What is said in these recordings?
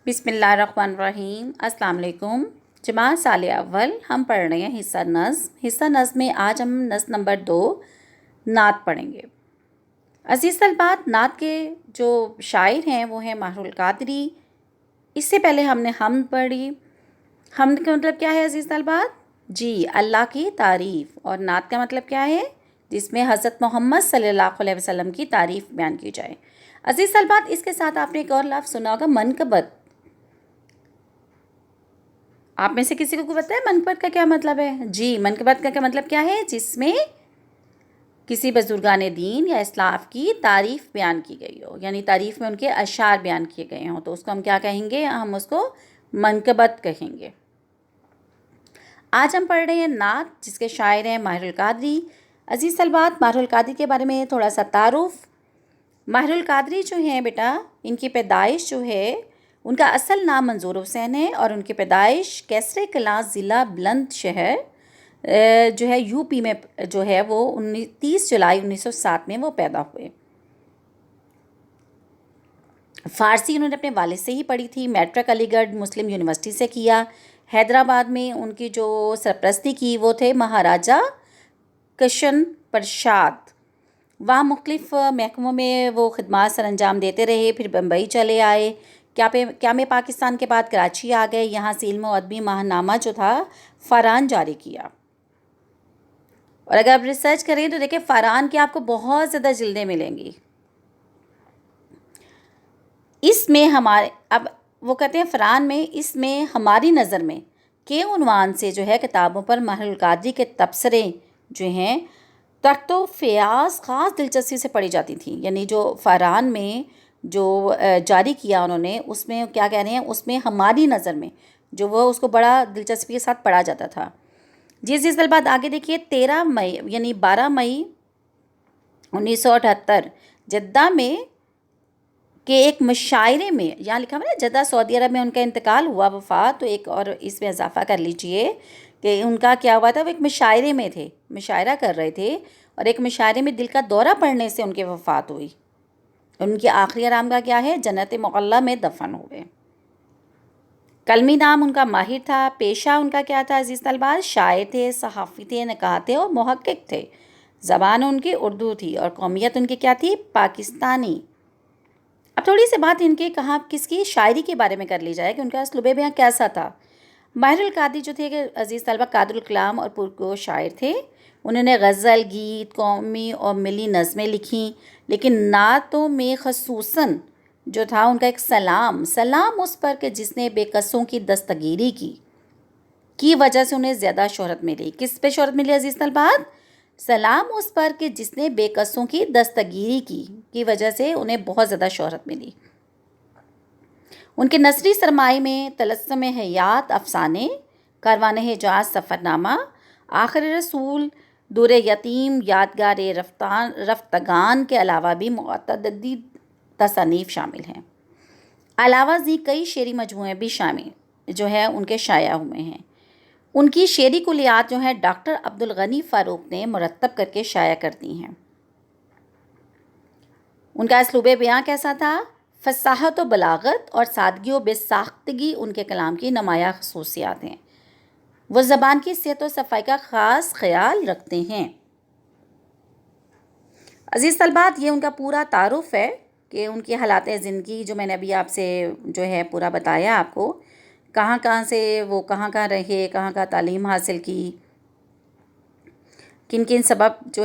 بسم اللہ الرحمن الرحیم۔ السلام علیکم جماعت سال اول، ہم پڑھ رہے ہیں حصہ نظم میں آج ہم نظم نمبر 2 نعت پڑھیں گے۔ عزیز طلبات، نعت کے جو شاعر ہیں وہ ہیں ماہر القادری۔ اس سے پہلے ہم نے حمد پڑھی۔ حمد کا مطلب کیا ہے عزیز طلبات؟ جی، اللہ کی تعریف۔ اور نعت کا مطلب کیا ہے؟ جس میں حضرت محمد صلی اللہ علیہ وسلم کی تعریف بیان کی جائے۔ عزیز طلبات، اس کے ساتھ آپ نے ایک اور لفظ سنا ہوگا، منقبت۔ آپ میں سے کسی کو پتہ ہے منقبت کا کیا مطلب ہے؟ جی، منقبت کا کیا مطلب کیا ہے؟ جس میں کسی بزرگان دین یا اسلاف کی تعریف بیان کی گئی ہو، یعنی تعریف میں ان کے اشعار بیان کیے گئے ہوں، تو اس کو ہم کیا کہیں گے؟ ہم اس کو منقبت کہیں گے۔ آج ہم پڑھ رہے ہیں نعت، جس کے شاعر ہیں ماہر القادری۔ عزیز طلبات، ماہر القادری کے بارے میں تھوڑا سا تعارف۔ ماہر القادری جو ہیں بیٹا، ان کی پیدائش جو ہے، ان کا اصل نام منظور حسین ہے، اور ان کی پیدائش کیسر کلاں ضلع بلند شہر جو ہے یو پی میں جو ہے وہ 30 جولائی 1907 میں وہ پیدا ہوئے۔ فارسی انہوں نے اپنے والد سے ہی پڑھی تھی۔ میٹرک علی گڑھ مسلم یونیورسٹی سے کیا۔ حیدرآباد میں ان کی جو سرپرستی کی وہ تھے مہاراجہ کشن پرشاد۔ وہاں مختلف محکموں میں وہ خدمات سر انجام دیتے رہے، پھر بمبئی چلے آئے۔ قیام پاکستان کے بعد کراچی آ گئے، یہاں سے علم و ادبی ماہنامہ جو تھا فاران جاری کیا۔ اور اگر آپ ریسرچ کریں تو دیکھیں فاران کی آپ کو بہت زیادہ جلدیں ملیں گی۔ اس میں اب وہ کہتے ہیں فران میں، اس میں ہماری نظر میں کے عنوان سے جو ہے کتابوں پر ماہر القادری کے تبصرے جو ہیں تخت و فیاض خاص دلچسپی سے پڑھی جاتی تھیں، یعنی جو فاران میں جو جاری کیا انہوں نے، اس میں کیا کہہ رہے ہیں، اس میں ہماری نظر میں جو وہ اس کو بڑا دلچسپی کے ساتھ پڑھا جاتا تھا۔ جس بعد آگے دیکھیے 13 مئی یعنی 12 مئی 1978 جدہ میں کہ ایک مشاعرے میں، یہاں لکھا ہوا ہے جدہ سعودی عرب میں ان کا انتقال ہوا، وفات، تو ایک اور اس میں اضافہ کر لیجئے کہ ان کا کیا ہوا تھا، وہ ایک مشاعرے میں تھے، مشاعرہ کر رہے تھے، اور ایک مشاعرے میں دل کا دورہ پڑنے سے ان کی وفات ہوئی۔ ان کی آخری آرامگاہ کیا ہے؟ جنت معلیٰ میں دفن ہوئے۔ کلمی نام ان کا ماہر تھا۔ پیشہ ان کا کیا تھا عزیز طلبات؟ شاعر تھے، صحافی تھے، نقاد تھے اور محقق تھے۔ زبان ان کی اردو تھی، اور قومیت ان کی کیا تھی؟ پاکستانی۔ اب تھوڑی سی بات ان کے کس کی شاعری کے بارے میں کر لی جائے کہ ان کا اسلوب بیاں کیسا تھا۔ ماہر القادری جو تھے کہ عزیز طلبہ قادر الکلام اور پرگوش شاعر تھے۔ انہوں نے غزل، گیت، قومی اور ملی نظمیں لکھیں، لیکن نعتوں میں خصوصاً جو تھا ان کا ایک سلام اس پر کہ جس نے بے قصوں کی دستگیری کی وجہ سے انہیں زیادہ شہرت ملی۔ کس پہ شہرت ملی عزیز طلبات؟ سلام اس پر کہ جس نے بے قصوں کی دستگیری کی وجہ سے انہیں بہت زیادہ شہرت ملی۔ ان کے نثری سرمائے میں طلسم حیات افسانے، کاروان حجاز سفرنامہ، آخر رسول، دور یتیم، یادگار رفتگان کے علاوہ بھی متعدد تصانیف شامل ہیں۔ علاوہ ازیں کئی شعری مجموعے بھی شامل جو ہے ان کے شائع ہوئے ہیں۔ ان کی شعری کلیات جو ہیں ڈاکٹر عبدالغنی فاروق نے مرتب کر کے شائع کر دی ہیں۔ ان کا اسلوب بیاں کیسا تھا؟ فصاحت و بلاغت اور سادگی و بے ساختگی ان کے کلام کی نمایاں خصوصیات ہیں۔ وہ زبان کی صحت و صفائی کا خاص خیال رکھتے ہیں۔ عزیز طلبات، یہ ان کا پورا تعارف ہے کہ ان کی حالات زندگی جو میں نے ابھی آپ سے جو ہے پورا بتایا آپ کو، کہاں سے وہ کہاں رہے، کہاں تعلیم حاصل کی، کن سبب جو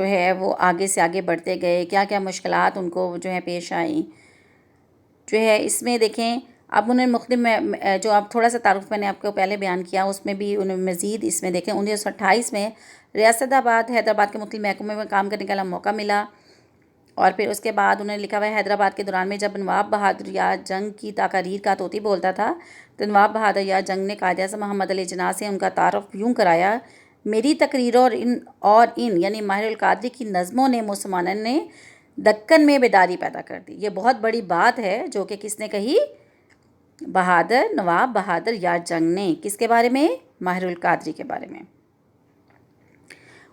ہے وہ آگے سے آگے بڑھتے گئے، کیا مشکلات ان کو جو ہے پیش آئیں، جو ہے اس میں دیکھیں اب انہیں مختلف جو اب تھوڑا سا تعارف میں نے آپ کو پہلے بیان کیا، اس میں بھی انہیں مزید اس میں دیکھیں 1928 میں ریاست حیدرآباد کے مختلف محکموں میں کام کرنے کا موقع ملا، اور پھر اس کے بعد انہوں نے لکھا ہوا ہے حیدرآباد کے دوران میں جب نواب بہادر یار جنگ کی تقاریر کا طوطی بولتا تھا تو نواب بہادر یار جنگ نے قائد اعظم محمد علی جناح سے ان کا تعارف یوں کرایا: میری تقریروں اور ان یعنی ماہر القادری کی نظموں نے مسلمانوں نے دکن میں بیداری پیدا کر دی۔ یہ بہت بڑی بات ہے جو کہ کس نے کہی؟ نواب بہادر یار جنگ نے۔ کس کے بارے میں؟ ماہر القادری کے بارے میں۔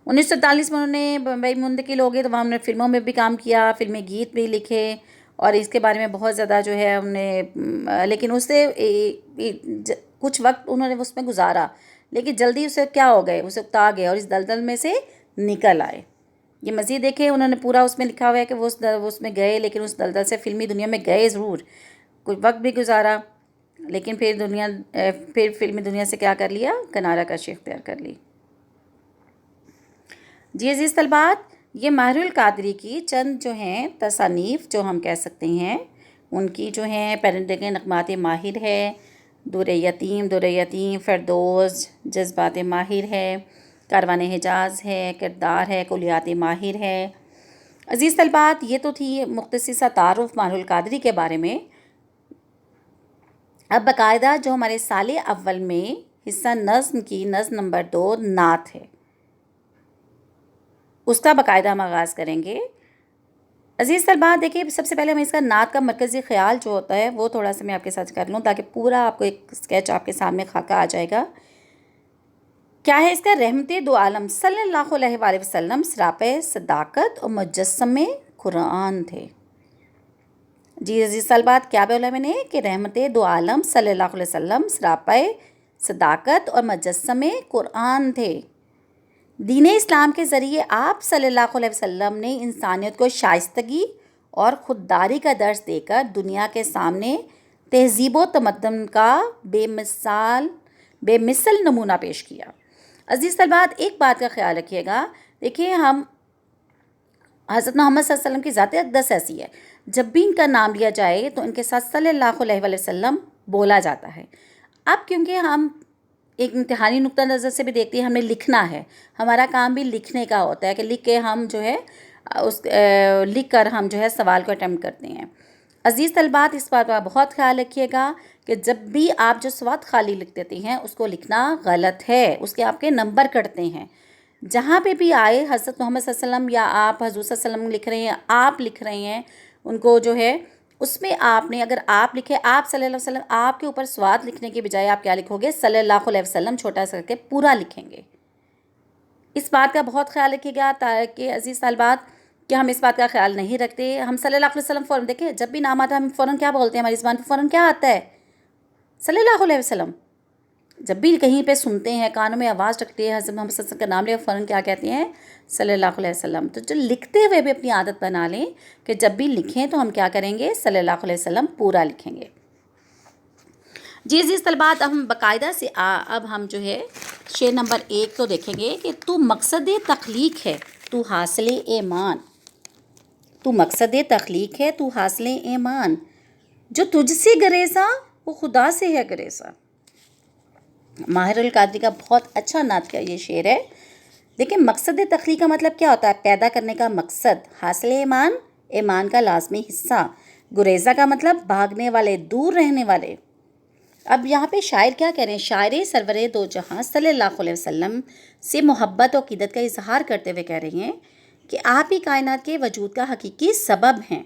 1947 میں انہوں نے بمبئی منتقل ہو گئے، تو وہاں انہوں نے فلموں میں بھی کام کیا، فلمی گیت بھی لکھے، اور اس کے بارے میں بہت زیادہ جو ہے ہم نے لیکن اس سے کچھ وقت انہوں نے اس میں گزارا، لیکن جلدی اسے کیا ہو گئے، اسے اکتا گئے اور اس دلدل میں سے نکل آئے۔ یہ مزید دیکھیں انہوں نے پورا اس میں لکھا ہوا ہے کہ وہ اس میں گئے، لیکن اس دلدل سے فلمی دنیا میں گئے ضرور، کچھ وقت بھی گزارا، لیکن پھر فلمی دنیا سے کیا کر لیا، کنارہ کشی اختیار کر لی۔ جی عزیز طلبات، یہ ماہر القادری کی چند جو ہیں تصانیف جو ہم کہہ سکتے ہیں ان کی جو ہیں پرندے کے نغمات ماہر ہے، در یتیم، فردوس، جذبات ماہر ہے، کاروان حجاز ہے، کردار ہے، کلیات ماہر ہے۔ عزیز طلبات، یہ تو تھی مختصر سا تعارف ماہر القادری کے بارے میں۔ اب باقاعدہ جو ہمارے سال اول میں حصہ نظم کی نظم نمبر 2 نعت ہے، اس کا باقاعدہ ہم آغاز کریں گے۔ عزیز طلبات دیکھیے، سب سے پہلے ہمیں اس کا نعت کا مرکزی خیال جو ہوتا ہے وہ تھوڑا سا میں آپ کے ساتھ کر لوں تاکہ پورا آپ کو ایک اسکیچ آپ کے سامنے خاکہ آ جائے گا۔ کیا ہے اس کا؟ رحمت دو عالم صلی اللہ علیہ وآلہ وسلم سراپے صداقت اور مجسم قرآن تھے۔ جی عزیز طلبات، کیا بولا میں نے کہ رحمت دو عالم صلی اللہ علیہ وسلم سراپے صداقت اور مجسم قرآن تھے۔ دین اسلام کے ذریعے آپ صلی اللہ علیہ وسلم نے انسانیت کو شائستگی اور خودداری کا درس دے کر دنیا کے سامنے تہذیب و تمدن کا بے مثل نمونہ پیش کیا۔ عزیز طلبات، ایک بات کا خیال رکھیے گا، دیکھیے ہم حضرت محمد صلی اللہ علیہ وسلم کی ذات اقدس ایسی ہے، جب بھی ان کا نام لیا جائے تو ان کے ساتھ صلی اللہ علیہ وآلہ وسلم بولا جاتا ہے۔ اب کیونکہ ہم ایک امتحانی نقطہ نظر سے بھی دیکھتے ہیں، ہمیں لکھنا ہے، ہمارا کام بھی لکھنے کا ہوتا ہے کہ لکھ کے ہم جو ہے لکھ کر ہم جو ہے سوال کو اٹیمپٹ کرتے ہیں۔ عزیز طلبات، اس بات کا بہت خیال رکھیے گا کہ جب بھی آپ جو سواد خالی لکھ دیتے ہیں اس کو لکھنا غلط ہے، اس کے آپ کے نمبر کٹتے ہیں۔ جہاں پہ بھی آئے حضرت محمد صلی اللہ علیہ وسلم یا آپ حضور صلی اللہ علیہ وسلم لکھ رہے ہیں، آپ لکھ رہے ہیں ان کو جو ہے، اس میں آپ نے اگر آپ لکھے آپ صلی اللہ علیہ وسلم، آپ کے اوپر سواد لکھنے کے بجائے آپ کیا لکھو گے؟ صلی اللہ علیہ وسلم چھوٹا سا کر کے پورا لکھیں گے۔ اس بات کا بہت خیال رکھیے گا تاکہ عزیز طالبات کہ ہم اس بات کا خیال نہیں رکھتے، ہم صلی اللہ علیہ وسلم فوراً دیکھیں جب بھی نام آتا ہے ہم فوراً کیا بولتے ہیں، ہماری زبان پہ فوراً کیا آتا ہے؟ صلی اللہ علیہ وسلم۔ جب بھی کہیں پہ سنتے ہیں، کانوں میں آواز رکھتے ہیں حضرت محمد صلی اللہ علیہ وسلم کا نام لے، فوراً کیا کہتے ہیں؟ صلی اللہ علیہ وسلم۔ تو جو لکھتے ہوئے بھی اپنی عادت بنا لیں کہ جب بھی لکھیں تو ہم کیا کریں گے؟ صلی اللہ علیہ وسلم پورا لکھیں گے۔ جی عزیز طلبات، اب ہم باقاعدہ سے اب ہم جو ہے شعر نمبر 1 تو دیکھیں گے کہ تو مقصد تخلیق ہے تو حاصل ایمان، تو مقصد تخلیق ہے تو حاصل ایمان، جو تجھ سے گریزاں وہ خدا سے ہے گریزاں۔ ماہر القادری کا بہت اچھا نعت کا یہ شعر ہے۔ دیکھیں مقصد تخلیق کا مطلب کیا ہوتا ہے؟ پیدا کرنے کا مقصد، حاصل ایمان، ایمان کا لازمی حصہ، گریزہ کا مطلب بھاگنے والے، دور رہنے والے۔ اب یہاں پہ شاعر کیا کہہ رہے ہیں؟ شاعر سرور دو جہاں صلی اللہ علیہ وسلم سے محبت اور عقیدت کا اظہار کرتے ہوئے کہہ رہے ہیں کہ آپ ہی کائنات کے وجود کا حقیقی سبب ہیں۔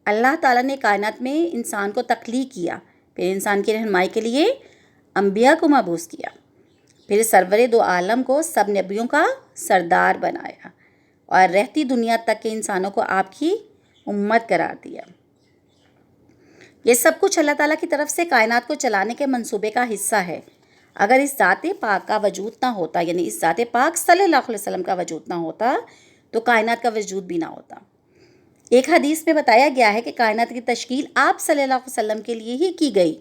اللہ تعالیٰ نے کائنات میں انسان کو تخلیق کیا، پھر انسان کی رہنمائی کے لیے انبیاء کو مبعوث کیا، پھر سرور دو عالم کو سب نبیوں کا سردار بنایا اور رہتی دنیا تک کے انسانوں کو آپ کی امت قرار دیا۔ یہ سب کچھ اللہ تعالیٰ کی طرف سے کائنات کو چلانے کے منصوبے کا حصہ ہے۔ اگر اس ذات پاک کا وجود نہ ہوتا، یعنی اس ذات پاک صلی اللہ علیہ وسلم کا وجود نہ ہوتا تو کائنات کا وجود بھی نہ ہوتا۔ ایک حدیث میں بتایا گیا ہے کہ کائنات کی تشکیل آپ صلی اللہ علیہ وسلم کے لیے ہی کی گئی۔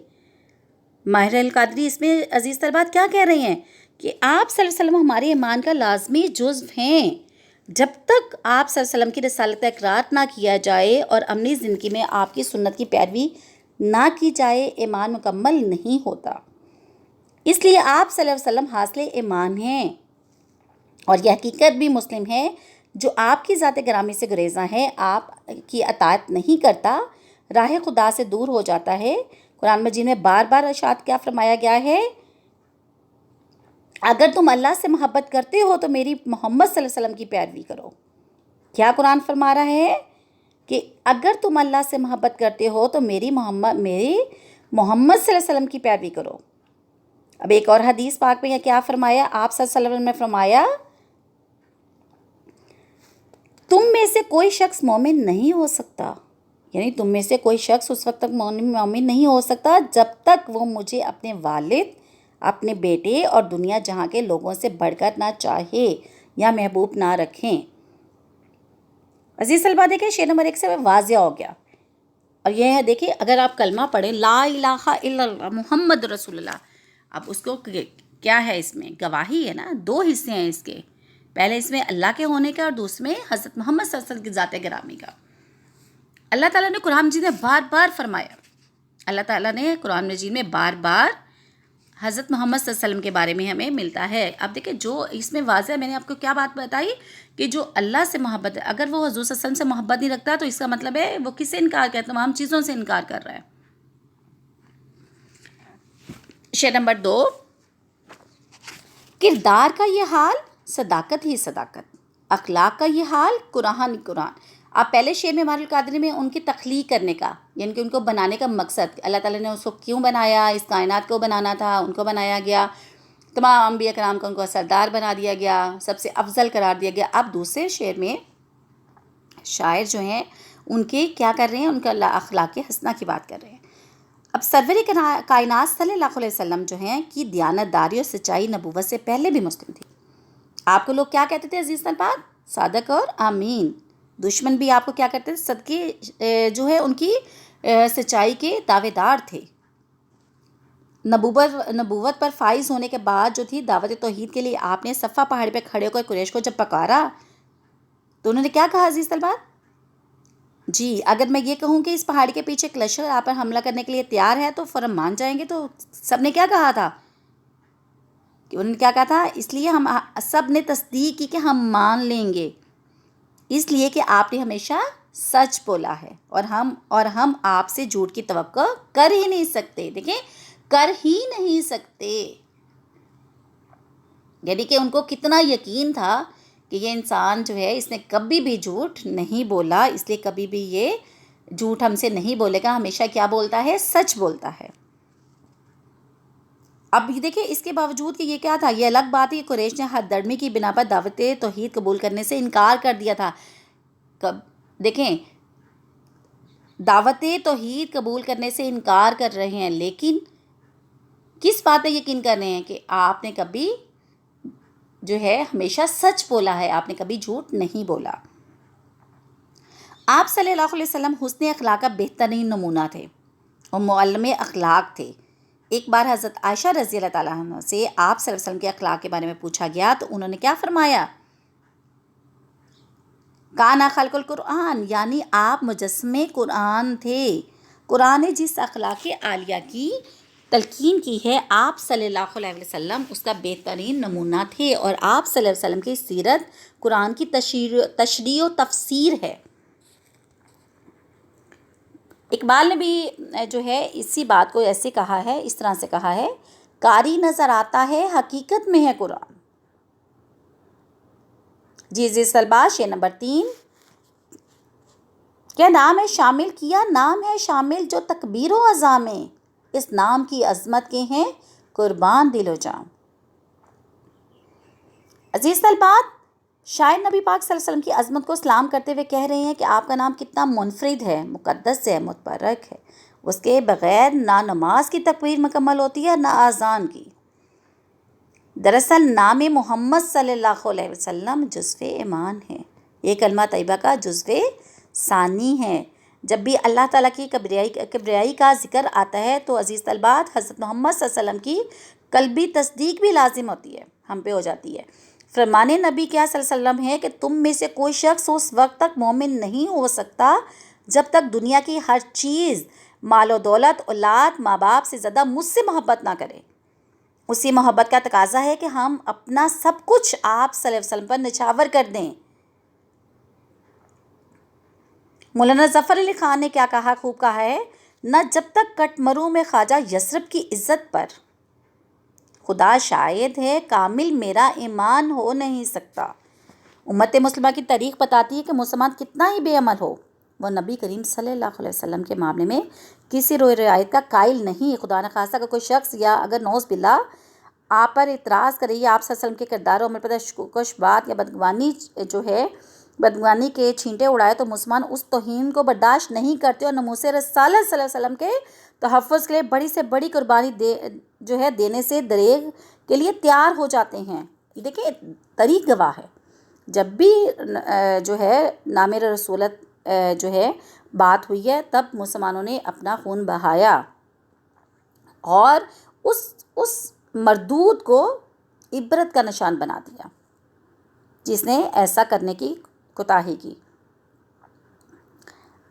ماہر القادری اس میں عزیز طلبات کیا کہہ رہے ہیں کہ آپ صلی اللہ علیہ وسلم ہمارے ایمان کا لازمی جزو ہیں۔ جب تک آپ صلی اللہ علیہ وسلم کی رسالت کا اقرار نہ کیا جائے اور عملی زندگی میں آپ کی سنت کی پیروی نہ کی جائے، ایمان مکمل نہیں ہوتا۔ اس لیے آپ صلی اللہ علیہ وسلم حاصل ایمان ہیں، اور یہ حقیقت بھی مسلم ہے جو آپ کی ذات گرامی سے گریزاں ہے، آپ کی اطاعت نہیں کرتا، راہ خدا سے دور ہو جاتا ہے۔ قرآن مجید میں بار بار ارشاد کیا فرمایا گیا ہے؟ اگر تم اللہ سے محبت کرتے ہو تو میری محمد صلی اللہ علیہ وسلم کی پیروی کرو۔ کیا قرآن فرما رہا ہے کہ اگر تم اللہ سے محبت کرتے ہو تو میری محمد صلی اللہ علیہ وسلم کی پیروی کرو۔ اب ایک اور حدیث پاک میں یہ کیا فرمایا؟ آپ صلی اللہ علیہ وسلم نے فرمایا تم میں سے کوئی شخص مومن نہیں ہو سکتا، یعنی تم میں سے کوئی شخص اس وقت تک مومن نہیں ہو سکتا جب تک وہ مجھے اپنے والد، اپنے بیٹے اور دنیا جہاں کے لوگوں سے بڑھ کر نہ چاہے یا محبوب نہ رکھیں۔ عزیز طلباء دیکھیں شعر نمبر 1 سے واضح ہو گیا، اور یہ ہے دیکھیں اگر آپ کلمہ پڑھیں لا الہ الا اللہ محمد رسول اللہ، اب اس کو کیا ہے، اس میں گواہی ہے نا، 2 حصے ہیں اس کے، پہلے اس میں اللہ کے ہونے کا اور دوسرے میں حضرت محمد صلی اللہ علیہ وسلم کی ذات گرامی کا۔ اللہ تعالیٰ نے قرآن مجید میں بار بار فرمایا، اللہ تعالیٰ نے قرآن مجید میں بار بار حضرت محمد صلی اللہ علیہ وسلم کے بارے میں ہمیں ملتا ہے۔ اب دیکھیں جو اس میں واضح، میں نے آپ کو کیا بات بتائی کہ جو اللہ سے محبت ہے، اگر وہ حضور صلی اللہ علیہ وسلم سے محبت نہیں رکھتا تو اس کا مطلب ہے وہ کس سے انکار کرتا ہے؟ تمام چیزوں سے انکار کر رہا ہے۔ شعر نمبر 2، کردار کا یہ حال صداقت ہی صداقت، اخلاق کا یہ حال قرآن ہی قرآن۔ اب پہلے شعر میں مار القادری میں ان کی تخلیق کرنے کا، یعنی کہ ان کو بنانے کا مقصد، اللہ تعالیٰ نے اس کو کیوں بنایا، اس کائنات کو بنانا تھا، ان کو بنایا گیا، تمام انبیاء کرام کو ان کو سردار بنا دیا گیا، سب سے افضل قرار دیا گیا۔ اب دوسرے شعر میں شاعر جو ہیں ان کے کیا کر رہے ہیں، ان کا اخلاق حسنہ کی بات کر رہے ہیں۔ اب سرور کائنات صلی اللہ علیہ وسلم جو ہیں کی دیانت داری اور سچائی نبوت سے پہلے بھی مسلم تھی۔ آپ کو لوگ کیا کہتے تھے عزیز طلباء؟ صادق اور امین۔ دشمن بھی آپ کو کیا کرتے تھے؟ صدقے جو ہے ان کی سچائی کے دعوے دار تھے۔ نبوت پر فائز ہونے کے بعد جو تھی دعوت توحید کے لیے آپ نے صفا پہاڑی پہ کھڑے ہو کر قریش کو جب پکارا تو انہوں نے کیا کہا عزیز طلباء؟ جی اگر میں یہ کہوں کہ اس پہاڑی کے پیچھے ایک لشکر آپ پر حملہ کرنے کے لیے تیار ہے تو فوراً مان جائیں گے، تو سب نے کیا کہا تھا کہ انہوں نے کیا کہا تھا؟ اس لیے ہم سب نے تصدیق کی کہ ہم مان لیں گے، اس لیے کہ آپ نے ہمیشہ سچ بولا ہے، اور ہم آپ سے جھوٹ کی توقع کر ہی نہیں سکتے۔ دیکھیں کر ہی نہیں سکتے، یعنی کہ ان کو کتنا یقین تھا کہ یہ انسان جو ہے اس نے کبھی بھی جھوٹ نہیں بولا، اس لیے کبھی بھی یہ جھوٹ ہم سے نہیں بولے گا، ہمیشہ کیا بولتا ہے؟ سچ بولتا ہے۔ اب دیکھیں اس کے باوجود کہ یہ کیا تھا، یہ الگ بات ہے کہ قریش نے حد درمی کی بنا پر دعوت توحید قبول کرنے سے انکار کر دیا تھا۔ دیکھیں دعوت توحید قبول کرنے سے انکار کر رہے ہیں، لیکن کس بات پہ یقین کر رہے ہیں؟ کہ آپ نے کبھی جو ہے ہمیشہ سچ بولا ہے، آپ نے کبھی جھوٹ نہیں بولا۔ آپ صلی اللہ علیہ وسلم حسن اخلاق کا بہترین نمونہ تھے اور معلم اخلاق تھے۔ ایک بار حضرت عائشہ رضی اللہ تعالیٰ عنہ سے آپ صلی اللہ علیہ وسلم کے اخلاق کے بارے میں پوچھا گیا تو انہوں نے کیا فرمایا؟ کانا خلق القرآن، یعنی آپ مجسمے قرآن تھے۔ قرآن نے جس اخلاق عالیہ کی تلقین کی ہے آپ صلی اللہ علیہ وسلم اس کا بہترین نمونہ تھے، اور آپ صلی اللہ علیہ وسلم کی سیرت قرآن کی تشریح و تفسیر ہے۔ اقبال نے بھی جو ہے اسی بات کو ایسے کہا ہے، اس طرح سے کہا ہے، قاری نظر آتا ہے حقیقت میں ہے قرآن۔ جی طلباء شعر نمبر 3، کیا نام ہے شامل، کیا نام ہے شامل جو تکبیر و عزا میں، اس نام کی عظمت کے ہیں قربان دل و جان۔ عزیز طلباء شاعر نبی پاک صلی اللہ علیہ وسلم کی عظمت کو سلام کرتے ہوئے کہہ رہے ہیں کہ آپ کا نام کتنا منفرد ہے، مقدس ہے، متبرک ہے، اس کے بغیر نہ نماز کی تکبیر مکمل ہوتی ہے نہ اذان کی۔ دراصل نام محمد صلی اللہ علیہ وسلم جزو ایمان ہے، یہ کلمہ طیبہ کا جزو ثانی ہے۔ جب بھی اللہ تعالیٰ کی کبریائی کا ذکر آتا ہے تو عزیز طلباء حضرت محمد صلی اللہ علیہ وسلم کی قلبی تصدیق بھی لازم ہوتی ہے، ہم پہ ہو جاتی ہے۔ فرمان نبی کیا صلی اللہ علیہ وسلم ہے کہ تم میں سے کوئی شخص اس وقت تک مومن نہیں ہو سکتا جب تک دنیا کی ہر چیز، مال و دولت، اولاد، ماں باپ سے زیادہ مجھ سے محبت نہ کرے۔ اسی محبت کا تقاضا ہے کہ ہم اپنا سب کچھ آپ صلی اللہ علیہ وسلم پر نچھاور کر دیں۔ مولانا ظفر علی خان نے کیا کہا، خوب کہا ہے، نہ جب تک کٹ مروں میں خواجہ یثرب کی عزت پر خدا شاہد ہے کامل میرا ایمان ہو نہیں سکتا۔ امت مسلمہ کی تاریخ بتاتی ہے کہ مسلمان کتنا ہی بے عمل ہو، وہ نبی کریم صلی اللہ علیہ وسلم کے معاملے میں کسی روی رعایت کا قائل نہیں۔ خدا نخواستہ کا کوئی شخص یا اگر نعوذ باللہ آپ پر اعتراض کرے یا آپ صلی اللہ علیہ وسلم کے کردار و عمل پر کچھ بات یا بدگمانی جو ہے بدگمانی کے چھینٹے اڑائے تو مسلمان اس توہین کو برداشت نہیں کرتے اور ناموس رسالت صلی اللہ علیہ وسلم کے تحفظ کے لیے بڑی سے بڑی قربانی دینے سے دریغ کے لیے تیار ہو جاتے ہیں۔ یہ دیکھیں طریق گواہ ہے، جب بھی جو ہے نامِ رسولت جو ہے بات ہوئی ہے تب مسلمانوں نے اپنا خون بہایا اور اس مردود کو عبرت کا نشان بنا دیا جس نے ایسا کرنے کی کوتاہی کی۔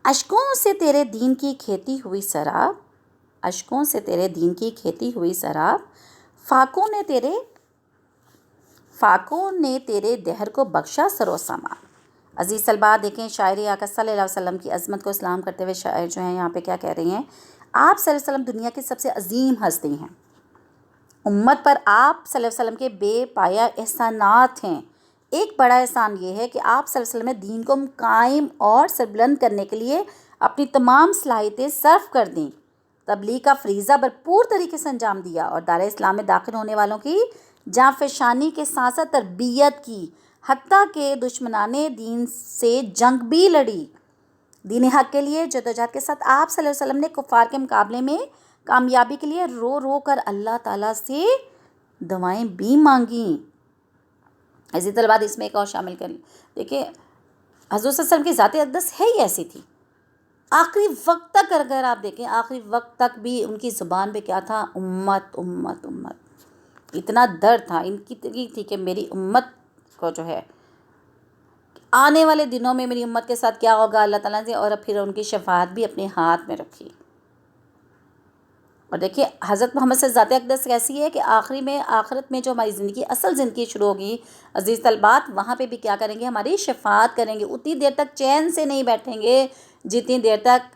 اشکوں سے تیرے دین کی کھیتی ہوئی سراب، اشکوں سے تیرے دین کی کھیتی ہوئی سراب، فاقوں نے تیرے دہر کو بخشا سر و سامان۔ عزیز طلباء دیکھیں شاعر آقا صلی اللہ علیہ وسلم کی عظمت کو اسلام کرتے ہوئے شاعر جو ہیں یہاں پہ کیا کہہ رہی ہیں، آپ صلی اللہ علیہ وسلم دنیا کی سب سے عظیم ہستی ہیں، امت پر آپ صلی اللہ علیہ وسلم کے بے پایا احسانات ہیں۔ ایک بڑا احسان یہ ہے کہ آپ صلی اللہ علیہ وسلم نے دین کو قائم اور سربلند کرنے کے لیے اپنی تمام صلاحیتیں صرف کر دیں، تبلیغ کا فریضہ بھرپور طریقے سے انجام دیا اور دار اسلام میں داخل ہونے والوں کی جاں فشانی کے ساتھ ساتھ تربیت کی، حتیٰ کہ دشمنان دین سے جنگ بھی لڑی۔ دین حق کے لیے جدوجہد کے ساتھ آپ صلی اللہ علیہ وسلم نے کفار کے مقابلے میں کامیابی کے لیے رو رو کر اللہ تعالیٰ سے دعائیں بھی مانگیں۔ ایسی طلبات اس میں ایک اور شامل کر لیں، دیکھیں حضور صلی اللہ علیہ وسلم کی ذات اقدس ہے ہی ایسی تھی، آخری وقت تک اگر آپ دیکھیں آخری وقت تک بھی ان کی زبان پہ کیا تھا، امت امت امت، اتنا درد تھا ان کی تھی کہ میری امت کو جو ہے آنے والے دنوں میں میری امت کے ساتھ کیا ہوگا اللہ تعالیٰ سے، اور پھر ان کی شفاعت بھی اپنے ہاتھ میں رکھی۔ اور دیکھیے حضرت محمد سے ذات اقدس کیسی ہے کہ آخرت میں جو ہماری زندگی اصل زندگی شروع ہوگی عزیز طلبات، وہاں پہ بھی کیا کریں گے، ہماری شفاعت کریں گے، اتنی دیر تک چین سے نہیں بیٹھیں گے جتنی دیر تک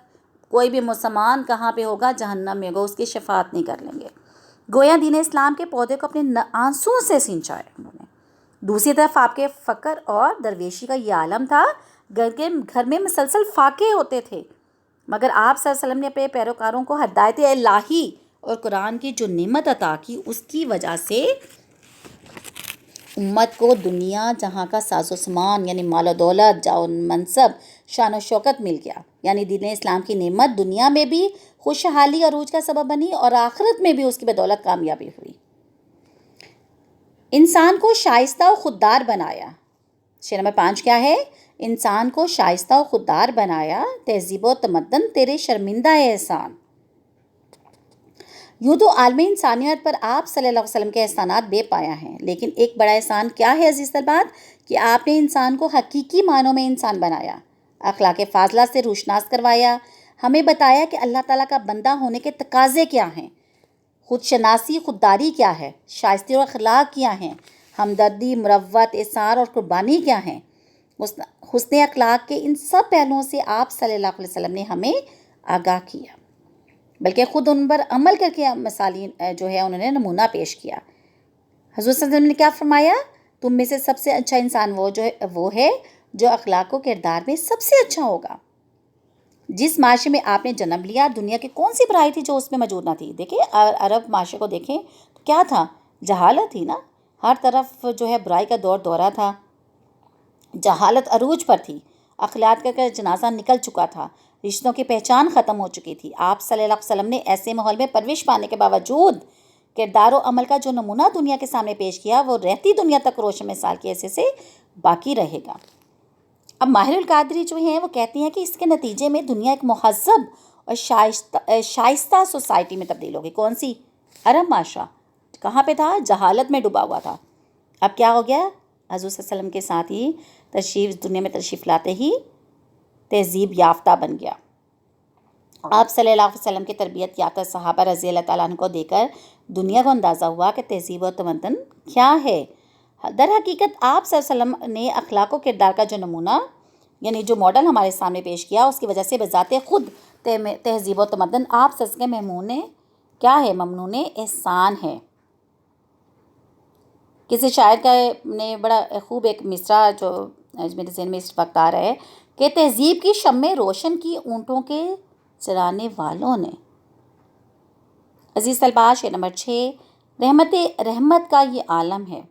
کوئی بھی مسلمان کہاں پہ ہوگا، جہنم میں ہوگا، اس کی شفاعت نہیں کر لیں گے۔ گویا دین اسلام کے پودے کو اپنے آنسوؤں سے سینچا ہے انہوں نے۔ دوسری طرف آپ کے فقر اور درویشی کا یہ عالم تھا، گھر میں مسلسل فاقے ہوتے تھے، مگر آپ صلی اللہ علیہ وسلم نے اپنے پیروکاروں کو ہدایت الہی اور قرآن کی جو نعمت عطا کی اس کی وجہ سے امت کو دنیا جہاں کا ساز و سامان یعنی مال و دولت، جاہ و منصب، شان و شوکت مل گیا، یعنی دین اسلام کی نعمت دنیا میں بھی خوشحالی عروج کا سبب بنی اور آخرت میں بھی اس کی بدولت کامیابی ہوئی۔ انسان کو شائستہ و خوددار بنایا، شعر نمبر 5 کیا ہے، انسان کو شائستہ و خوددار بنایا، تہذیب و تمدن تیرے شرمندہ احسان۔ یوں تو عالم انسانیت پر آپ صلی اللہ علیہ وسلم کے احسانات بے پایا ہیں، لیکن ایک بڑا احسان کیا ہے عزیز طلبات، کہ آپ نے انسان کو حقیقی معنوں میں انسان بنایا، اخلاق فاضلہ سے روشناس کروایا، ہمیں بتایا کہ اللہ تعالیٰ کا بندہ ہونے کے تقاضے کیا ہیں، خود شناسی خودداری کیا ہے، شائستگی اور اخلاق کیا ہیں، ہمدردی، مروت، اثار اور قربانی کیا ہیں۔ حسن اخلاق کے ان سب پہلوؤں سے آپ صلی اللہ علیہ وسلم نے ہمیں آگاہ کیا، بلکہ خود ان پر عمل کر کے مثالی جو ہے انہوں نے نمونہ پیش کیا۔ حضور صلی اللہ علیہ وسلم نے کیا فرمایا، تم میں سے سب سے اچھا انسان وہ ہے جو اخلاق و کردار میں سب سے اچھا ہوگا۔ جس معاشرے میں آپ نے جنم لیا، دنیا کی کون سی برائی تھی جو اس میں موجود نہ تھی؟ دیکھیں عرب معاشرے کو دیکھیں تو کیا تھا، جہالت تھی نا، ہر طرف جو ہے برائی کا دورہ تھا، جہالت عروج پر تھی، اخلاق کا جنازہ نکل چکا تھا، رشتوں کی پہچان ختم ہو چکی تھی۔ آپ صلی اللہ علیہ وسلم نے ایسے ماحول میں پرورش پانے کے باوجود کردار و عمل کا جو نمونہ دنیا کے سامنے پیش کیا وہ رہتی دنیا تک روشن مثال کی حیثیت سے باقی رہے گا۔ اب ماہر القادری جو ہیں وہ کہتی ہیں کہ اس کے نتیجے میں دنیا ایک مہذب اور شائستہ سوسائٹی میں تبدیل ہوگی۔ کون سی؟ عرب معاشرہ کہاں پہ تھا؟ جہالت میں ڈوبا ہوا تھا، اب کیا ہو گیا، حضور صلی اللہ علیہ وسلم کے ساتھ ہی دنیا میں تشریف لاتے ہی تہذیب یافتہ بن گیا۔ آپ صلی اللہ علیہ وسلم کی تربیت یافتہ صحابہ رضی اللہ تعالیٰ عنہ کو دیکھ کر دنیا کو اندازہ ہوا کہ تہذیب و تمدن کیا ہے۔ در حقیقت آپ صلی اللہ علیہ وسلم نے اخلاق و کردار کا جو نمونہ یعنی جو ماڈل ہمارے سامنے پیش کیا، اس کی وجہ سے بذات خود تہذیب و تمدن آپ صلی اللہ علیہ وسلم کیا ہے، ممنون احسان ہے۔ کسی شاعر کا نے بڑا خوب ایک مصرع جو میرے ذہن میں اس وقت آ رہا ہے کہ تہذیب کی شمع روشن کی اونٹوں کے چرانے والوں نے۔ عزیز طلباء شعر نمبر 6، رحمت کا یہ عالم ہے،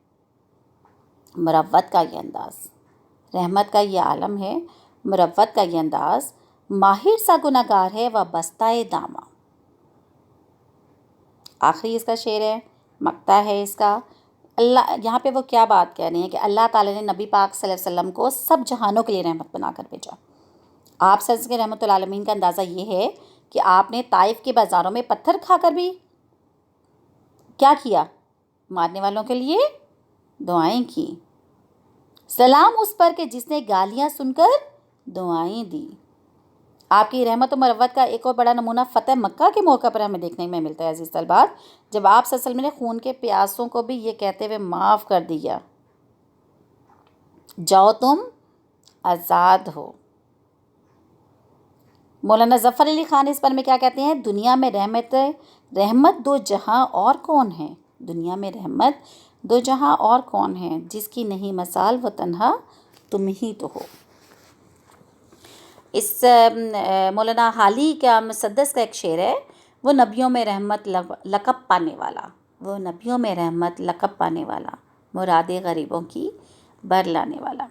مروت کا یہ انداز، رحمت کا یہ عالم ہے، مروت کا یہ انداز، ماہر سا گناہگار ہے و بستہ دامہ۔ آخری اس کا شعر ہے، مقطع ہے اس کا۔ اللہ یہاں پہ وہ کیا بات کہہ رہے ہیں کہ اللہ تعالیٰ نے نبی پاک صلی اللہ علیہ وسلم کو سب جہانوں کے لیے رحمت بنا کر بھیجا۔ آپ صلی اللہ علیہ وسلم کے رحمت العالمین کا اندازہ یہ ہے کہ آپ نے طائف کے بازاروں میں پتھر کھا کر بھی کیا کیا؟ مارنے والوں کے لیے دعائیں کی۔ سلام اس پر کہ جس نے گالیاں سن کر دعائیں دی۔ آپ کی رحمت و مروت کا ایک اور بڑا نمونہ فتح مکہ کے موقع پر ہمیں دیکھنے میں ملتا ہے عزیز طلبات، جب آپ صلی اللہ علیہ وسلم نے خون کے پیاسوں کو بھی یہ کہتے ہوئے معاف کر دیا، جاؤ تم آزاد ہو۔ مولانا ظفر علی خان اس پر میں کیا کہتے ہیں؟ دنیا میں رحمت دو جہاں اور کون ہیں؟ دنیا میں رحمت دو جہاں اور کون ہیں؟ جس کی نہیں مثال وہ تنہا تم ہی تو ہو۔ اس مولانا حالی کا مسدس کا ایک شعر ہے، وہ نبیوں میں رحمت لقب پانے والا، وہ نبیوں میں رحمت لقب پانے والا، مراد غریبوں کی بر لانے والا۔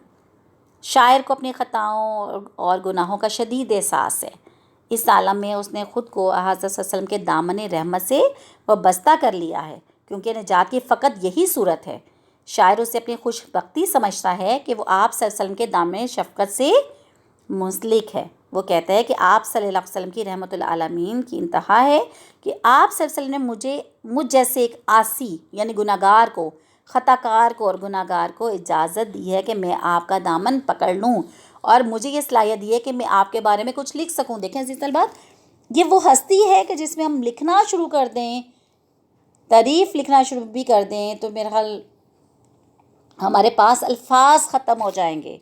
شاعر کو اپنی خطاؤں اور گناہوں کا شدید احساس ہے۔ اس عالم میں اس نے خود کو حضرت صلی اللہ علیہ وسلم کے دامن رحمت سے وابستہ کر لیا ہے، کیونکہ نجات کی فقط یہی صورت ہے۔ شاعر اسے اپنی خوش بختی سمجھتا ہے کہ وہ آپ صلی اللہ علیہ وسلم کے دامن شفقت سے منسلک ہے۔ وہ کہتا ہے کہ آپ صلی اللہ علیہ وسلم کی رحمت العالمین کی انتہا ہے کہ آپ صلی اللہ علیہ وسلم نے مجھ جیسے ایک عاصی یعنی گناہگار کو، خطا کار کو اور گناہگار کو اجازت دی ہے کہ میں آپ کا دامن پکڑ لوں، اور مجھے یہ صلاحیت دی ہے کہ میں آپ کے بارے میں کچھ لکھ سکوں۔ دیکھیں عزیز طلبات، یہ وہ ہستی ہے کہ جس میں ہم لکھنا شروع کر دیں، تعریف لکھنا شروع بھی کر دیں، تو میرا خیال ہمارے پاس الفاظ ختم ہو جائیں گے،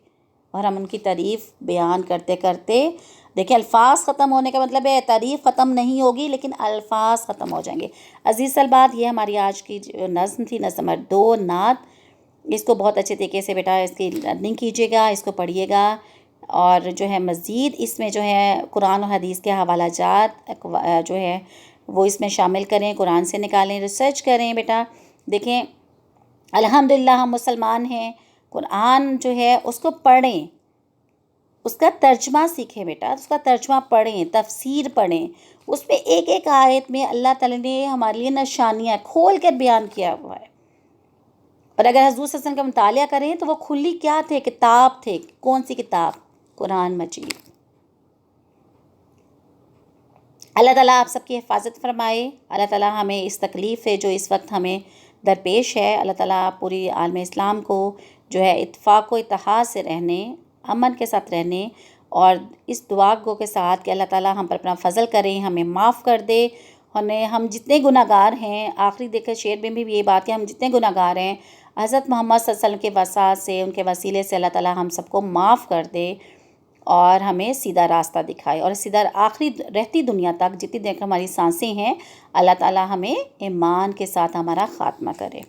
اور ہم ان کی تعریف بیان کرتے کرتے، دیکھیں الفاظ ختم ہونے کا مطلب ہے تعریف ختم نہیں ہوگی لیکن الفاظ ختم ہو جائیں گے۔ عزیز طلبات، یہ ہماری آج کی جو نظم تھی، نظم نمبر 2 نعت، اس کو بہت اچھے طریقے سے بیٹا اس کی لرننگ کیجیے گا، اس کو پڑھیے گا، اور جو ہے مزید اس میں جو ہے قرآن و حدیث کے حوالہ جات جو ہے وہ اس میں شامل کریں، قرآن سے نکالیں، ریسرچ کریں بیٹا۔ دیکھیں الحمدللہ ہم مسلمان ہیں، قرآن جو ہے اس کو پڑھیں، اس کا ترجمہ سیکھیں بیٹا، اس کا ترجمہ پڑھیں، تفسیر پڑھیں، اس میں ایک ایک آیت میں اللہ تعالیٰ نے ہمارے لیے نشانیاں کھول کر بیان کیا ہوا ہے۔ اور اگر حضور صلی اللہ علیہ وسلم کا مطالعہ کریں تو وہ کھلی کیا تھے؟ کتاب تھے۔ کون سی کتاب؟ قرآن مجید۔ اللہ تعالیٰ آپ سب کی حفاظت فرمائے۔ اللہ تعالیٰ ہمیں اس تکلیف سے جو اس وقت ہمیں درپیش ہے، اللہ تعالیٰ پوری عالم اسلام کو جو ہے اتفاق و اتحاد سے رہنے، امن کے ساتھ رہنے، اور اس دعا گو کے ساتھ کہ اللہ تعالیٰ ہم پر اپنا فضل کریں، ہمیں معاف کر دے، ہم جتنے گناہ گار ہیں، آخری دیکھیں شعر میں بھی یہ بات ہے، ہم جتنے گناہ گار ہیں حضرت محمد صلی اللہ علیہ وسلم کے وسعت سے، ان کے وسیلے سے اللہ تعالیٰ ہم سب کو معاف کر دے اور ہمیں سیدھا راستہ دکھائے، اور سیدھا آخری رہتی دنیا تک جتنی دیر ہماری سانسیں ہیں اللہ تعالیٰ ہمیں ایمان کے ساتھ ہمارا خاتمہ کرے۔